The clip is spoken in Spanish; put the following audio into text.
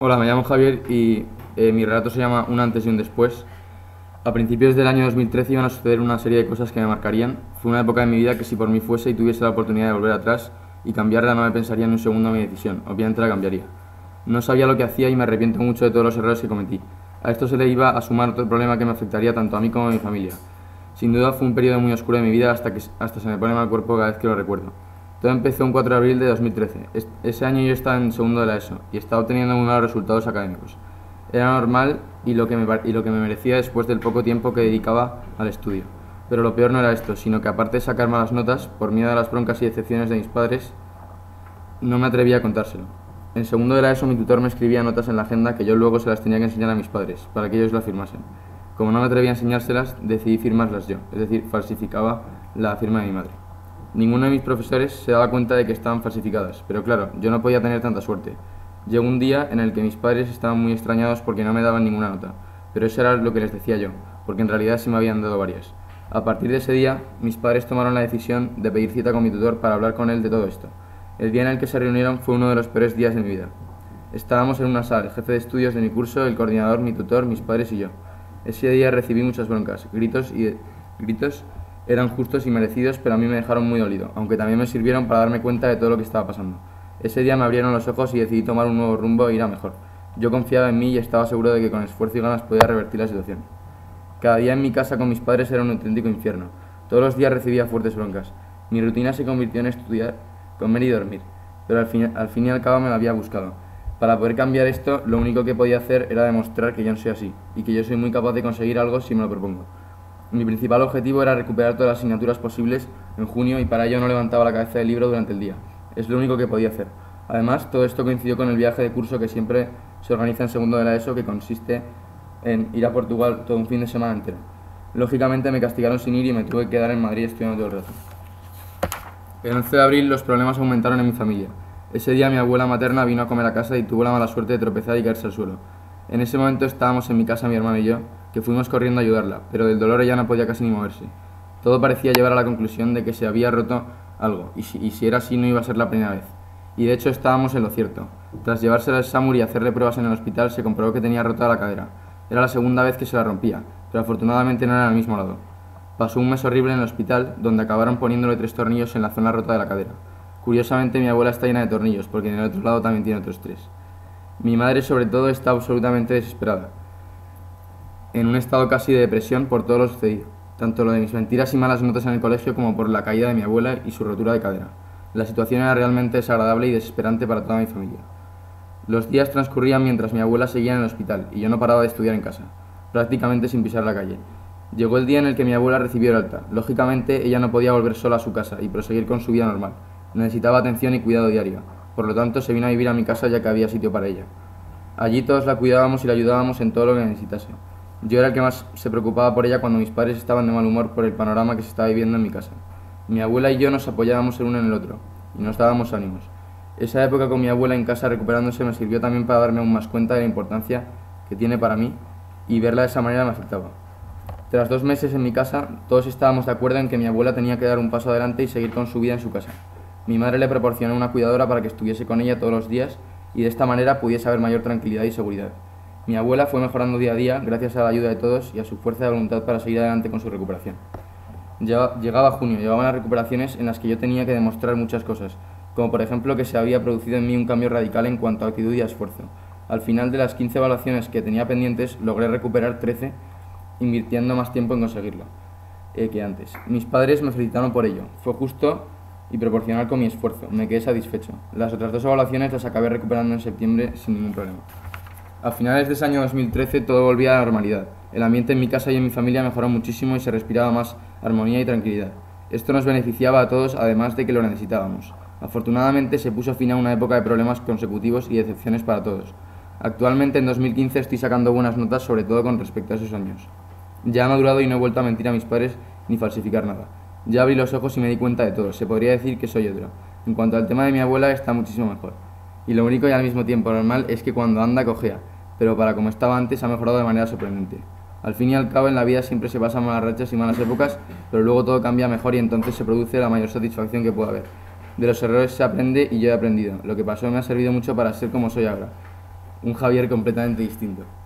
Hola, me llamo Javier y mi relato se llama Un antes y un después. A principios del año 2013 iban a suceder una serie de cosas que me marcarían. Fue una época de mi vida que si por mí fuese y tuviese la oportunidad de volver atrás y cambiarla no me pensaría en un segundo mi decisión, obviamente la cambiaría. No sabía lo que hacía y me arrepiento mucho de todos los errores que cometí. A esto se le iba a sumar otro problema que me afectaría tanto a mí como a mi familia. Sin duda fue un periodo muy oscuro de mi vida hasta se me pone mal cuerpo cada vez que lo recuerdo. Todo empezó un 4 de abril de 2013. Ese año yo estaba en segundo de la ESO y estaba obteniendo muy malos resultados académicos. Era normal y lo que me merecía después del poco tiempo que dedicaba al estudio. Pero lo peor no era esto, sino que aparte de sacar malas notas, por miedo a las broncas y decepciones de mis padres, no me atrevía a contárselo. En segundo de la ESO mi tutor me escribía notas en la agenda que yo luego se las tenía que enseñar a mis padres, para que ellos las firmasen. Como no me atrevía a enseñárselas, decidí firmarlas yo, es decir, falsificaba la firma de mi madre. Ninguno de mis profesores se daba cuenta de que estaban falsificadas, pero claro, yo no podía tener tanta suerte. Llegó un día en el que mis padres estaban muy extrañados porque no me daban ninguna nota, pero eso era lo que les decía yo, porque en realidad sí me habían dado varias. A partir de ese día, mis padres tomaron la decisión de pedir cita con mi tutor para hablar con él de todo esto. El día en el que se reunieron fue uno de los peores días de mi vida. Estábamos en una sala, el jefe de estudios de mi curso, el coordinador, mi tutor, mis padres y yo. Ese día recibí muchas broncas, gritos eran justos y merecidos, pero a mí me dejaron muy dolido, aunque también me sirvieron para darme cuenta de todo lo que estaba pasando. Ese día me abrieron los ojos y decidí tomar un nuevo rumbo e ir a mejor. Yo confiaba en mí y estaba seguro de que con esfuerzo y ganas podía revertir la situación. Cada día en mi casa con mis padres era un auténtico infierno. Todos los días recibía fuertes broncas. Mi rutina se convirtió en estudiar, comer y dormir, pero al fin y al cabo me la había buscado. Para poder cambiar esto, lo único que podía hacer era demostrar que yo no soy así, y que yo soy muy capaz de conseguir algo si me lo propongo. Mi principal objetivo era recuperar todas las asignaturas posibles en junio y para ello no levantaba la cabeza del libro durante el día. Es lo único que podía hacer. Además, todo esto coincidió con el viaje de curso que siempre se organiza en segundo de la ESO, que consiste en ir a Portugal todo un fin de semana entero. Lógicamente me castigaron sin ir y me tuve que quedar en Madrid estudiando todo el rato. El 11 de abril los problemas aumentaron en mi familia. Ese día mi abuela materna vino a comer a casa y tuvo la mala suerte de tropezar y caerse al suelo. En ese momento estábamos en mi casa mi hermano y yo, que fuimos corriendo a ayudarla, pero del dolor ella no podía casi ni moverse. Todo parecía llevar a la conclusión de que se había roto algo, y si era así no iba a ser la primera vez. Y de hecho estábamos en lo cierto. Tras llevársela al SAMUR y hacerle pruebas en el hospital, se comprobó que tenía rota la cadera. Era la segunda vez que se la rompía, pero afortunadamente no era en el mismo lado. Pasó un mes horrible en el hospital, donde acabaron poniéndole 3 tornillos en la zona rota de la cadera. Curiosamente mi abuela está llena de tornillos, porque en el otro lado también tiene otros 3. Mi madre sobre todo está absolutamente desesperada, en un estado casi de depresión por todo lo sucedido, tanto lo de mis mentiras y malas notas en el colegio como por la caída de mi abuela y su rotura de cadera. La situación era realmente desagradable y desesperante para toda mi familia. Los días transcurrían mientras mi abuela seguía en el hospital y yo no paraba de estudiar en casa, prácticamente sin pisar la calle. Llegó el día en el que mi abuela recibió el alta. Lógicamente ella no podía volver sola a su casa y proseguir con su vida normal. Necesitaba atención y cuidado diario. Por lo tanto se vino a vivir a mi casa ya que había sitio para ella. Allí todos la cuidábamos y la ayudábamos en todo lo que necesitase. Yo era el que más se preocupaba por ella cuando mis padres estaban de mal humor por el panorama que se estaba viviendo en mi casa. Mi abuela y yo nos apoyábamos el uno en el otro y nos dábamos ánimos. Esa época con mi abuela en casa recuperándose me sirvió también para darme aún más cuenta de la importancia que tiene para mí, y verla de esa manera me afectaba. Tras 2 meses en mi casa, todos estábamos de acuerdo en que mi abuela tenía que dar un paso adelante y seguir con su vida en su casa. Mi madre le proporcionó una cuidadora para que estuviese con ella todos los días y de esta manera pudiese haber mayor tranquilidad y seguridad. Mi abuela fue mejorando día a día gracias a la ayuda de todos y a su fuerza de voluntad para seguir adelante con su recuperación. Llegaba junio, llevaban las recuperaciones en las que yo tenía que demostrar muchas cosas, como por ejemplo que se había producido en mí un cambio radical en cuanto a actitud y a esfuerzo. Al final de las 15 evaluaciones que tenía pendientes, logré recuperar 13, invirtiendo más tiempo en conseguirlo que antes. Mis padres me felicitaron por ello. Fue justo y proporcional con mi esfuerzo. Me quedé satisfecho. Las otras 2 evaluaciones las acabé recuperando en septiembre sin ningún problema. A finales de ese año 2013 todo volvía a la normalidad. El ambiente en mi casa y en mi familia mejoró muchísimo y se respiraba más armonía y tranquilidad. Esto nos beneficiaba a todos, además de que lo necesitábamos. Afortunadamente se puso fin a una época de problemas consecutivos y decepciones para todos. Actualmente en 2015 estoy sacando buenas notas, sobre todo con respecto a esos años. Ya he madurado y no he vuelto a mentir a mis padres ni falsificar nada. Ya abrí los ojos y me di cuenta de todo. Se podría decir que soy otro. En cuanto al tema de mi abuela, está muchísimo mejor. Y lo único y al mismo tiempo normal es que cuando anda cojea, pero para como estaba antes ha mejorado de manera sorprendente. Al fin y al cabo en la vida siempre se pasan malas rachas y malas épocas, pero luego todo cambia mejor y entonces se produce la mayor satisfacción que pueda haber. De los errores se aprende y yo he aprendido. Lo que pasó me ha servido mucho para ser como soy ahora. un Javier completamente distinto.